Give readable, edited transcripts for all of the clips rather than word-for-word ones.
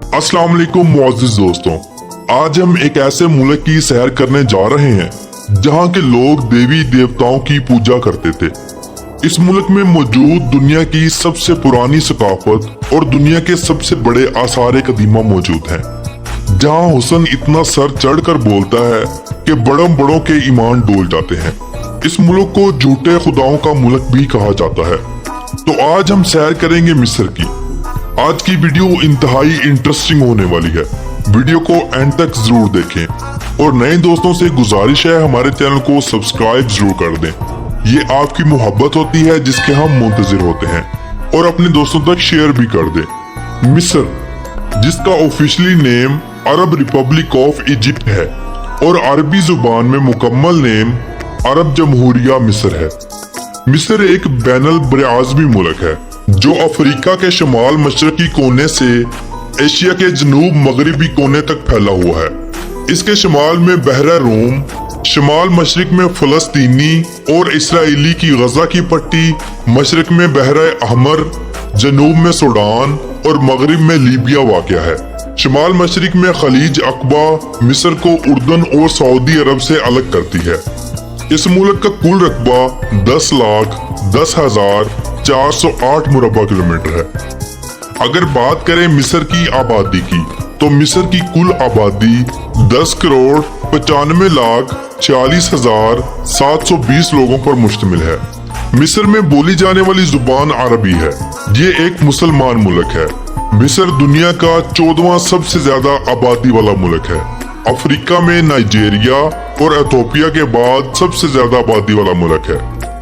अस्सलाम वालेकुम मुअज़्ज़िज़ दोस्तों, आज हम एक ऐसे मुल्क की सैर करने जा रहे हैं जहाँ के लोग देवी देवताओं की पूजा करते थे। इस मुल्क में मौजूद दुनिया की सबसे पुरानी सकाफत और दुनिया के सबसे बड़े आसार कदीमा मौजूद हैं, जहाँ हुस्न इतना सर चढ़ कर बोलता है कि बड़ों बड़ों के ईमान डोल जाते हैं। इस मुल्क को झूठे खुदाओं का मुल्क भी कहा जाता है। तो आज हम सैर करेंगे मिस्र की। आज की वीडियो इंतहाई इंटरेस्टिंग होने वाली है। वीडियो को एंड तक जरूर देखें और नए दोस्तों से गुजारिश है हमारे चैनल को सब्सक्राइब जरूर कर दें। ये आपकी मोहब्बत होती है जिसके हम मुंतजिर होते हैं, और अपने दोस्तों तक शेयर भी कर दें। मिस्र, जिसका officially name Arab Republic of Egypt है और अरबी जुबान में मुकम्मल नेम अरब जमहूरिया मिस्र है। मिस्र एक बैनुल बरआज़मी मुल्क है जो अफ्रीका के शमाल मशरकी कोने से एशिया के जनूब मगरबी कोने तक फैला हुआ है। इसके शमाल में बहरा रोम, शमाल मशरिक में फलस्तीनी और इसराइली की गजा की पट्टी, मशरिक में बहरा अहमर, जनूब में सूडान और मगरिब में लीबिया वाक़या है। शमाल मशरिक में खलीज अकबा मिस्र को उर्दन और सऊदी अरब से अलग करती है। इस मुल्क का कुल रकबा 10,10,408 मुरब्बा किलोमीटर है। अगर बात करें मिस्र की आबादी की, तो मिस्र की कुल आबादी 10,95,46,720 लोगों पर मुश्तमिल है। मिस्र में बोली जाने वाली जुबान अरबी है। ये एक मुसलमान मुल्क है। मिस्र दुनिया का 14वां सबसे ज्यादा आबादी वाला मुल्क है। अफ्रीका में नाइजीरिया और इथियोपिया के बाद सबसे ज्यादा आबादी वाला मुल्क है।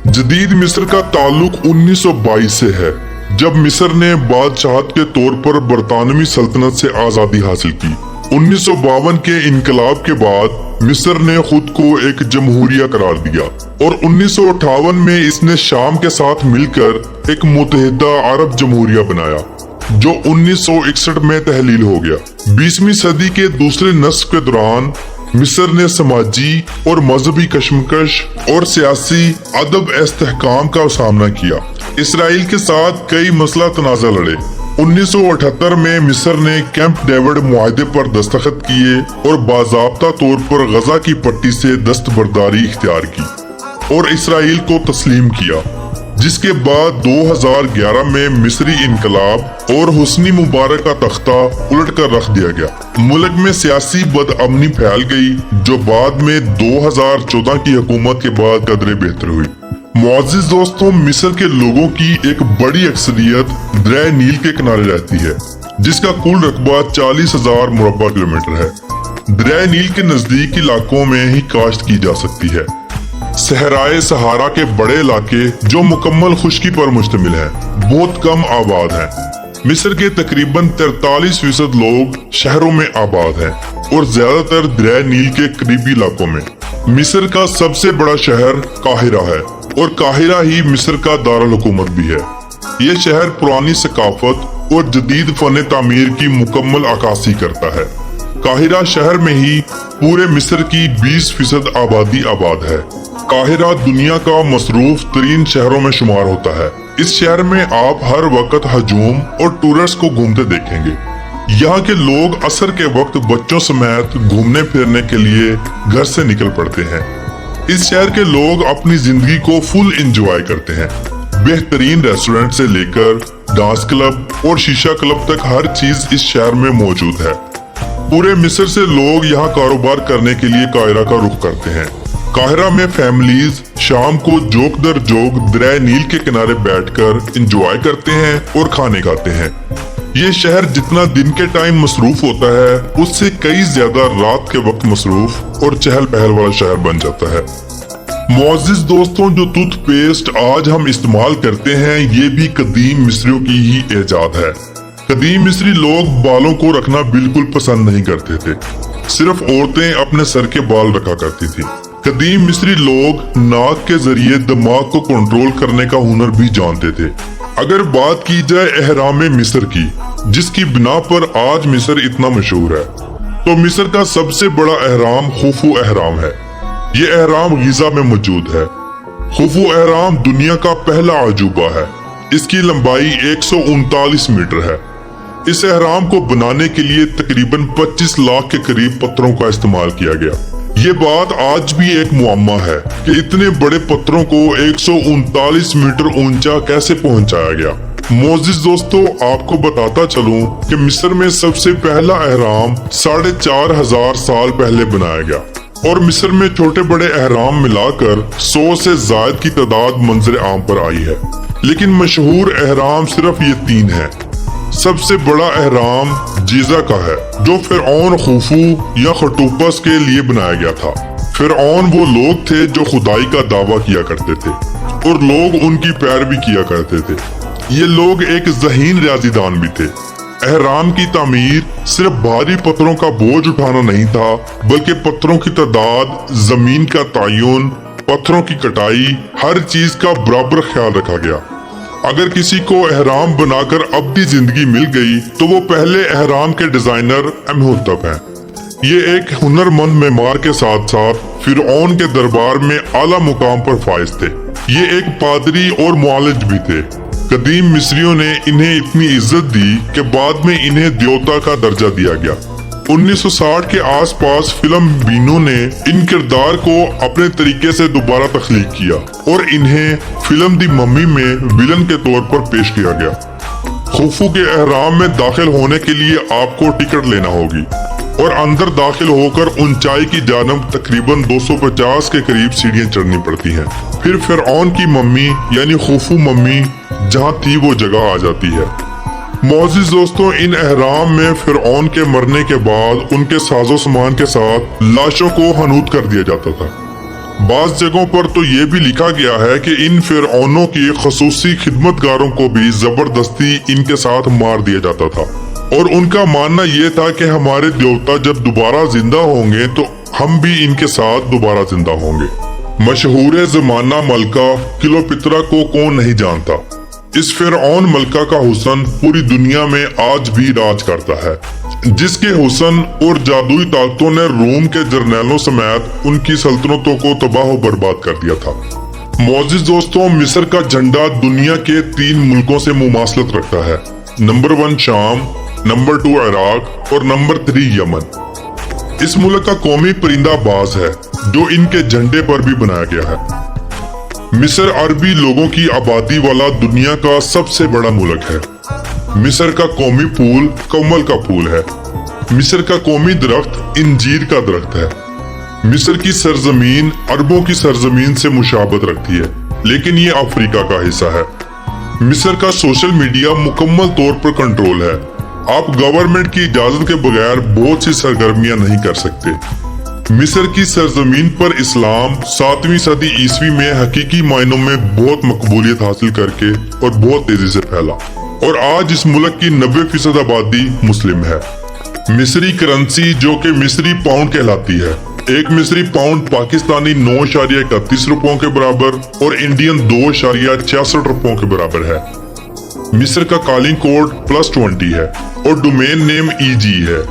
जदीद मिस्र का ताल्लुक 1922 से है, जब मिस्र ने बादशाहत के तौर पर बरतानवी सल्तनत से आजादी हासिल की। 1952 के इनकलाब के बाद मिस्र ने खुद को एक जमहूरिया करार दिया और 1958 में इसने शाम के साथ मिलकर एक मुत्तहिदा अरब जमहूरिया बनाया, जो 1961 में तहलील हो गया। 20वीं सदी के दूसरे नस्फ के दौरान मिस्र ने समाजी और मजहबी कशमकश और सियासी अदब इस्तेहकाम का सामना किया। इसराइल के साथ कई मसला तनाज़ा लड़े। 1978 में मिस्र ने कैंप डेविड मुआहदे पर दस्तखत किए और बाज़ाब्ता तौर पर गजा की पट्टी से दस्तबरदारी इख्तियार की और इसराइल को तस्लीम किया, जिसके बाद 2011 में मिस्री इनकलाब और हुस्नी मुबारक का तख्ता उलट कर रख दिया गया। मुल्क में सियासी बदअमनी फैल गई, जो बाद में 2014 की हुकूमत के बाद कदरे बेहतर हुई। मुअज़्ज़िज़ दोस्तों, मिस्र के लोगों की एक बड़ी अक्सरियत दरिया नील के किनारे रहती है, जिसका कुल रकबा 40,000 मुरब्बा किलोमीटर है। दरिया नील के नजदीक इलाकों में ही काश्त की जा सकती है। सहराए सहारा के बड़े इलाके जो मुकम्मल खुश्की पर मुश्तमिल है, बहुत कम आबाद हैं। मिस्र के तकरीबन 43% लोग शहरों में आबाद हैं और ज्यादातर दरिया नील के करीबी इलाकों में। मिस्र का सबसे बड़ा शहर काहिरा है और काहिरा ही मिस्र का दारुल हुकूमत भी है। ये शहर पुरानी सकाफत और जदीद फन तामीर की मुकम्मल अक्कासी करता है। काहिरा शहर में ही पूरे मिस्र की 20% आबादी आबाद है। काहिरा दुनिया का मसरूफ तरीन शहरों में शुमार होता है। इस शहर में आप हर वक्त हजूम और टूरिस्ट को घूमते देखेंगे। यहाँ के लोग असर के वक्त बच्चों समेत घूमने फिरने के लिए घर से निकल पड़ते हैं। इस शहर के लोग अपनी जिंदगी को फुल एंजॉय करते हैं। बेहतरीन रेस्टोरेंट से लेकर डांस क्लब और शीशा क्लब तक हर चीज इस शहर में मौजूद है। पूरे मिस्र से लोग यहाँ कारोबार करने के लिए काहिरा का रुख करते हैं। काहिरा में फैमिलीज शाम को जोक दर जोक दरिया नील के किनारे बैठकर एंजॉय करते हैं और खाने खाते हैं। ये शहर जितना दिन के टाइम मसरूफ होता है, उससे कई ज्यादा रात के वक्त मसरूफ और चहल पहल वाला शहर बन जाता है। मुअज़्ज़िज़ दोस्तों, जो टूथपेस्ट आज हम इस्तेमाल करते हैं, ये भी कदीम मिस्रियों की ही इजाद है। कदीम मिस्री लोग बालों को रखना बिल्कुल पसंद नहीं करते थे। सिर्फ औरतें अपने सर के बाल रखा करती थी। कदीम मिस्री लोग नाक के जरिए दिमाग को कंट्रोल करने का हुनर भी जानते थे। अगर बात की जाए एहराम मिस्र की, जिसकी बिना पर आज मिस्र इतना मशहूर है, तो मिस्र का सबसे बड़ा एहराम खुफू एहराम है। ये एहराम गीजा में मौजूद है। खुफू एहराम दुनिया का पहला अजूबा है। इसकी लंबाई 139 मीटर है। इस एहराम को बनाने के लिए तकरीबन 25 लाख के करीब पत्थरों का इस्तेमाल किया गया। ये बात आज भी एक मुअम्मा है कि इतने बड़े पत्थरों को 139 मीटर ऊंचा कैसे पहुंचाया गया। मोअज़्ज़िज़ दोस्तों, आपको बताता चलूं कि मिस्र में सबसे पहला एहराम 4500 साल पहले बनाया गया और मिस्र में छोटे बड़े एहराम मिलाकर 100 से ज्यादा की तादाद मंजर आम पर आई है, लेकिन मशहूर एहराम सिर्फ ये 3 है। सबसे बड़ा एहराम जीजा का है, जो फिरऔन खुफू या खटूपस के लिए बनाया गया था। फिरऔन वो लोग थे जो खुदाई का दावा किया करते थे और लोग उनकी पैरवी किया करते थे। ये लोग एक ज़हीन रियाजीदान भी थे। एहराम की तामीर सिर्फ भारी पत्थरों का बोझ उठाना नहीं था, बल्कि पत्थरों की तादाद, जमीन का तयन, पत्थरों की कटाई, हर चीज का बराबर ख्याल रखा गया। अगर किसी को एहराम बनाकर अब्दी जिंदगी मिल गई तो वो पहले एहराम के डिजाइनर इम्होतब हैं। ये एक हुनरमंद मेमार के साथ साथ फिरऔन के दरबार में आला मुकाम पर फाइज थे। ये एक पादरी और मुआलिज भी थे। कदीम मिस्रियों ने इन्हें इतनी इज्जत दी कि बाद में इन्हें देवता का दर्जा दिया गया। 1960 के आसपास फिल्म बीनो ने इन किरदार को अपने तरीके से दोबारा तख्लीक किया और इन्हें फिल्म दी मम्मी में विलन के तौर पर पेश किया गया। खुफू के एहराम में दाखिल होने के लिए आपको टिकट लेना होगी और अंदर दाखिल होकर ऊंचाई की जानब तकरीबन 250 के करीब सीढ़ियां चढ़नी पड़ती हैं। फिर फिरऔन की मम्मी यानी खुफू मम्मी जहां थी वो जगह आ जाती है। मोअज़्ज़िज़ दोस्तों, इन एहराम में फिरऔन के मरने के बाद उनके साजो सामान के साथ लाशों को हनूत कर दिया जाता था। बाज़ जगहों पर तो ये भी लिखा गया है कि इन फिरऔनों के खसूसी खिदमतगारों को भी जबरदस्ती इनके साथ मार दिया जाता था और उनका मानना ये था कि हमारे देवता जब दोबारा जिंदा होंगे तो हम भी इनके साथ दोबारा जिंदा होंगे। मशहूर जमाना मलका क्लियोपेत्रा को कौन नहीं जानता। इस फिरऔन मलका का हुस्न पूरी दुनिया में आज भी राज करता है, जिसके हुस्न और जादुई ताकतों ने रोम के जर्नैलों समेत उनकी सल्तनतों को तबाह और बर्बाद कर दिया था। मोअज़्ज़िज़ दोस्तों, मिस्र का झंडा दुनिया के 3 मुल्कों से मुमासलत रखता है। नंबर 1 शाम, नंबर 2 इराक और नंबर 3 यमन। इस मुल्क का कौमी परिंदा बाज है, जो इनके झंडे पर भी बनाया गया है। मिस्र अरबी लोगों की आबादी वाला दुनिया का सबसे बड़ा मुल्क है। मिस्र का कौमी फूल कमल का फूल है। मिस्र का कौमी दरख्त इंजीर का दरख्त है। मिस्र की सरजमीन अरबों की सरजमीन से मुशाबत रखती है, लेकिन ये अफ्रीका का हिस्सा है। मिस्र का सोशल मीडिया मुकम्मल तौर पर कंट्रोल है। आप गवर्नमेंट की इजाजत के बगैर बहुत सी सरगर्मियां नहीं कर सकते। मिस्र की सरजमीन पर इस्लाम 7वीं सदी ईस्वी में हकीकी मायनों में बहुत मकबूलियत हासिल करके और बहुत तेजी से फैला और आज इस मुल्क की 90% आबादी मुस्लिम है। मिस्री करेंसी जो कि मिस्री पाउंड कहलाती है, एक मिस्री पाउंड पाकिस्तानी 9.31 रुपयों के बराबर और इंडियन 2.66 रुपयों के बराबर है। मिस्र का कॉलिंग कोड +20 है और डोमेन नेम EG है।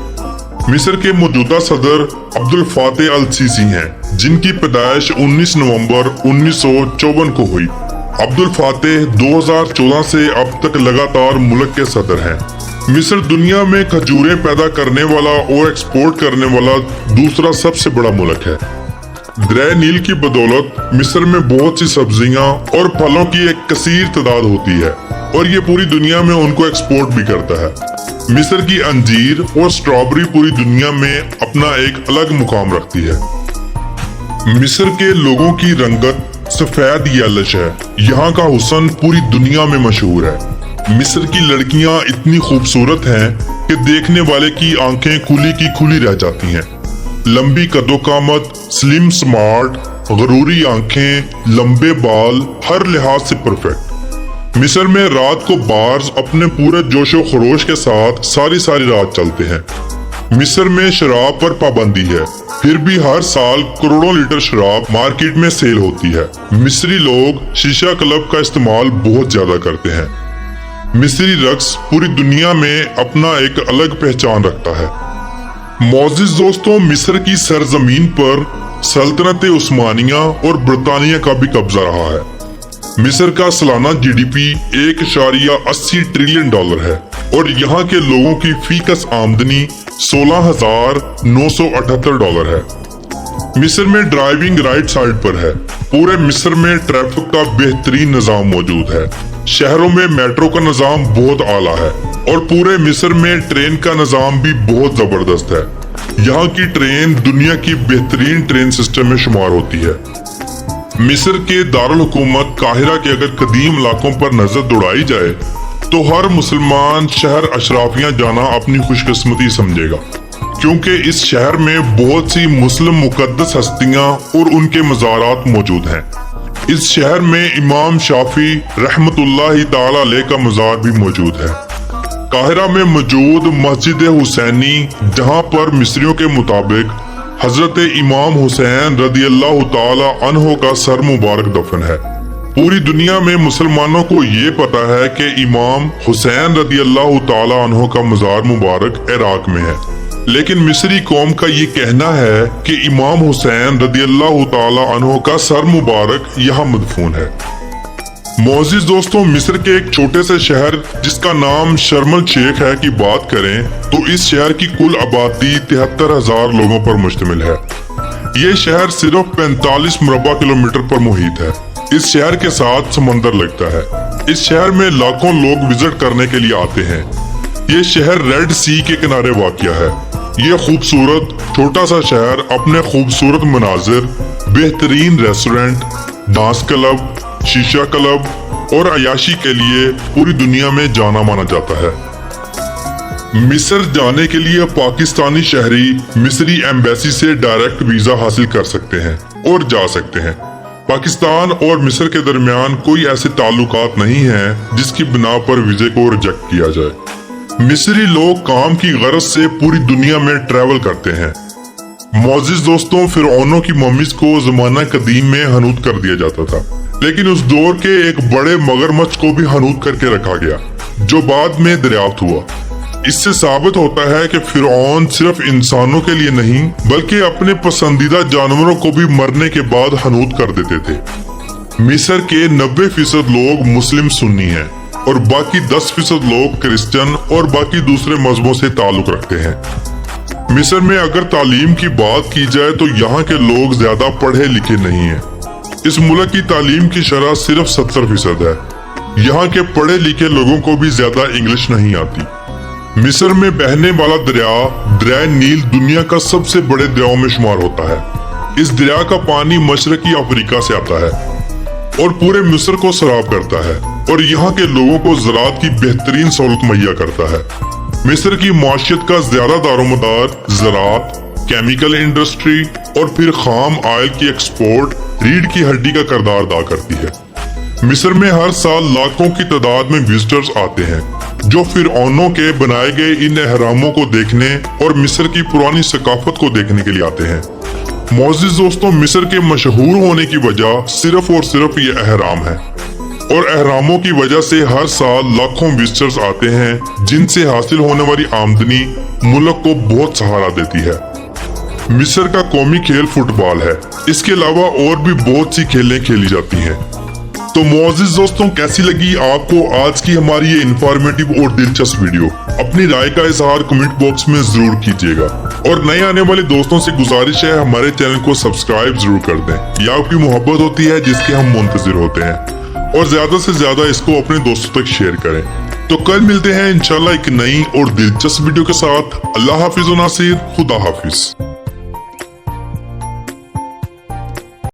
मिस्र के मौजूदा सदर अब्दुल फातेह अल सीसी हैं, जिनकी पैदाइश 19 नवंबर 1954 को हुई। अब्दुल फातेह 2014 से अब तक लगातार मुल्क के सदर हैं। मिस्र दुनिया में खजूरें पैदा करने वाला और एक्सपोर्ट करने वाला दूसरा सबसे बड़ा मुल्क है। दरिया नील की बदौलत मिस्र में बहुत सी सब्जियां और फलों की एक कसीर तादाद होती है और ये पूरी दुनिया में उनको एक्सपोर्ट भी करता है। मिस्र की अंजीर और स्ट्रॉबेरी पूरी दुनिया में अपना एक अलग मुकाम रखती है। मिस्र के लोगों की रंगत सफेद येलिश है। यहाँ का हुस्न पूरी दुनिया में मशहूर है। मिस्र की लड़कियाँ इतनी खूबसूरत हैं कि देखने वाले की आंखें खुली की खुली रह जाती हैं। लंबी कदोकामत, स्लिम स्मार्ट, गरूरी आंखें, लंबे बाल, हर लिहाज से परफेक्ट। मिस्र में रात को बार्स अपने पूरे जोशो खरोश के साथ सारी रात चलते हैं। मिस्र में शराब पर पाबंदी है, फिर भी हर साल करोड़ों लीटर शराब मार्केट में सेल होती है। मिस्री लोग शीशा क्लब का इस्तेमाल बहुत ज्यादा करते हैं। मिस्री रक्स पूरी दुनिया में अपना एक अलग पहचान रखता है। मोअज़्ज़िज़ दोस्तों, मिस्र की सरजमीन पर सल्तनत उस्मानिया और बरतानिया का भी कब्जा रहा है। मिस्र का सालाना GDP $1.80 ट्रिलियन है। और यहाँ के लोगों की फीकस आमदनी $16,978 है। मिस्र में ड्राइविंग राइट साइड पर है। पूरे मिस्र में ट्रैफिक का बेहतरीन निजाम मौजूद है। शहरों में मेट्रो का निजाम बहुत आला है और पूरे मिस्र में ट्रेन का निजाम भी बहुत जबरदस्त है। यहाँ की ट्रेन दुनिया की बेहतरीन ट्रेन सिस्टम में शुमार होती है। मिस्र के दारुल हुकूमत काहिरा के अगर कदीम इलाकों पर नजर दौड़ाई जाए तो हर मुसलमान शहर अशराफियां जाना अपनी खुशकिस्मती समझेगा, क्योंकि इस शहर में बहुत सी मुस्लिम मुकद्दस हस्तियां और उनके मज़ारात मौजूद हैं। इस शहर में इमाम शाफी रहमतुल्लाहि ताला अलैह का मज़ार भी मौजूद है। काहिरा में मौजूद मस्जिद हुसैनी, जहां पर मिस्रियों के मुताबिक हजरत इमाम हुसैन रदियल्लाहु ताला अन्हो का सर मुबारक दफन है। पूरी दुनिया में मुसलमानों को ये पता है कि इमाम हुसैन रदियल्लाहु ताला अन्हो का मज़ार मुबारक इराक में है, लेकिन मिस्री कौम का ये कहना है कि इमाम हुसैन रदियल्लाहु ताला अन्हो का सर मुबारक यहाँ मदफून है। मोअज़्ज़िज़ दोस्तों, मिस्र के एक छोटे से शहर जिसका नाम शर्म अल शेख है की बात करें तो इस शहर की कुल आबादी 73,000 लोगों पर मुश्तमिल है। ये शहर सिर्फ 45 मुरब्बा किलोमीटर पर मुहित है। इस शहर के साथ समंदर लगता है। इस शहर में लाखों लोग विजिट करने के लिए आते हैं। ये शहर रेड सी के किनारे वाक़िया है। ये खूबसूरत छोटा सा शहर अपने खूबसूरत मनाजिर, बेहतरीन रेस्टोरेंट, डांस क्लब, शीशा क्लब और अयाशी के लिए पूरी दुनिया में जाना माना जाता है। मिस्र जाने के लिए पाकिस्तानी शहरी मिस्री एम्बेसी से डायरेक्ट वीजा हासिल कर सकते हैं और जा सकते हैं। पाकिस्तान और मिस्र के दरमियान कोई ऐसे ताल्लुकात नहीं हैं जिसकी बिना पर वीजे को रिजेक्ट किया जाए। मिस्री लोग काम की गरज से पूरी दुनिया में ट्रैवल करते हैं। मोअज़्ज़िज़ दोस्तों, फिरऔनों की मम्मीज को जमाना कदीम में हनूत कर दिया जाता था, लेकिन उस दौर के एक बड़े मगरमच्छ को भी हनूत करके रखा गया, जो बाद में दरियाफ्त हुआ। इससे साबित होता है कि फिरऔन सिर्फ इंसानों के लिए नहीं बल्कि अपने पसंदीदा जानवरों को भी मरने के बाद हनूत कर देते थे। मिस्र के 90% लोग मुस्लिम सुन्नी हैं और बाकी 10% लोग क्रिश्चियन और बाकी दूसरे मजहबों से ताल्लुक रखते हैं। मिस्र में अगर तालीम की बात की जाए तो यहाँ के लोग ज्यादा पढ़े लिखे नहीं हैं। इस मुल्क की तालीम की शरह सिर्फ 70% है। यहाँ के पढ़े लिखे लोगों को भी ज्यादा इंग्लिश नहीं आती। मिस्र में बहने वाला दरिया नील दुनिया का सबसे बड़े दरियाओं में शुमार होता है। इस दरिया का पानी मशरकी अफ्रीका से आता है और पूरे मिस्र को सराब करता है और यहाँ के लोगों को ज़राअत की बेहतरीन सहूलत मुहैया करता है। मिस्र की माशियत का ज्यादा दारोमदार ज़राअत, केमिकल इंडस्ट्री और फिर खाम ऑयल की एक्सपोर्ट रीढ़ की हड्डी का किरदार अदा करती है। मिस्र में हर साल लाखों की तादाद में विजिटर्स आते हैं जो फिरऔनों के बनाए गए इन एहरामों को देखने और मिस्र की पुरानी सकाफत को देखने के लिए आते हैं। मोअज़्ज़िज़ दोस्तों, मिस्र के मशहूर होने की वजह सिर्फ और सिर्फ ये एहराम है और एहरामों की वजह से हर साल लाखों विजिटर्स आते हैं, जिनसे हासिल होने वाली आमदनी मुल्क को बहुत सहारा देती है। मिस्र का कौमी खेल फुटबॉल है। इसके अलावा और भी बहुत सी खेलें खेली जाती हैं। तो मोअज़्ज़िज़ दोस्तों, कैसी लगी आपको आज की हमारी ये इंफॉर्मेटिव और दिलचस्प वीडियो? अपनी राय का इजहार कमेंट बॉक्स में जरूर कीजिएगा और नए आने वाले दोस्तों से गुजारिश है हमारे चैनल को सब्सक्राइब जरूर कर दें। ये आपकी मोहब्बत होती है जिसके हम मुंतजिर होते हैं, और ज्यादा से ज्यादा इसको अपने दोस्तों तक शेयर करें। तो कल मिलते हैं इंशाल्लाह एक नई और दिलचस्प वीडियो के साथ। अल्लाह हाफिज नासिर, खुदा हाफिज।